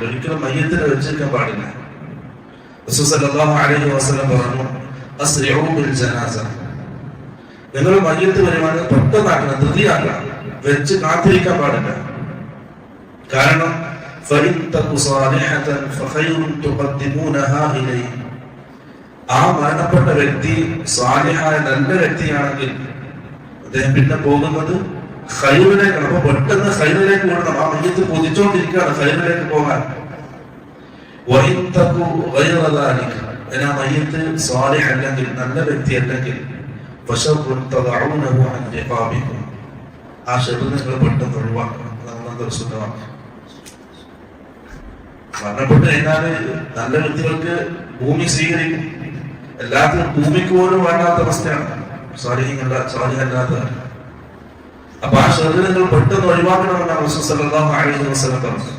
പാടില്ല, ഒരിക്കലും മയ്യത്തിനെ വെച്ചിരിക്കാൻ പാടില്ല. റസൂൽ സല്ലല്ലാഹു അലൈഹി വസല്ലം പറഞ്ഞു, അസ്രിഉ ബിൽ ജനാസ, നിങ്ങൾ മയ്യത്ത് വരുവാണെങ്കിൽ പെട്ടെന്നാക്കണം, ധൃതിയാക്കണം, വെച്ച് കാത്തിരിക്കാൻ പാടില്ല. കാരണം ഫഇൻ തകു സാലിഹതൻ ഫഖൈറുൻ തുഖദ്ദിമൂനഹാ ഇലൈഹി, ആ മരണപ്പെട്ട വ്യക്തി സാലിഹായ നല്ല വ്യക്തിയാണെങ്കിൽ അദ്ദേഹം പിന്നെ പോകുന്നത് ഖൈറിലേക്കാണ്. അപ്പൊ പെട്ടെന്ന് ഖൈറിലേക്ക് ഓടണം. ആ മയ്യത്ത് കൊതിച്ചോണ്ടിരിക്കുകയാണ് ഖൈറിലേക്ക് പോകാൻ. വഇൻ തകു ഗൈറ ദാലിക, ആ മയ്യത്ത് സാലിഹ് അല്ലെങ്കിൽ നല്ല വ്യക്തി അല്ലെങ്കിൽ ഫശർറുൻ തദഊനഹു അൻ റിഖാബികും, ആ ഷർറ് നിങ്ങൾ പെട്ടെന്ന് ഒഴിവാക്കണം. നമ്മളത് സുന്നമാണ്. മരണപ്പെട്ട് കഴിഞ്ഞാൽ നല്ല വ്യക്തികൾക്ക് ഭൂമി സ്വീകരിക്കും, എല്ലാത്തിനും ഭൂമിക്ക് പോലും വേണ്ടാത്ത അവസ്ഥയാണ് സ്വാലിഹല്ലാത്ത. അപ്പൊ ആ ഷർറ് നിങ്ങൾ പെട്ടെന്ന് ഒഴിവാക്കണമെന്നാണ് റസൂൽ സല്ലല്ലാഹു അലൈഹി വസല്ലം പറഞ്ഞത്.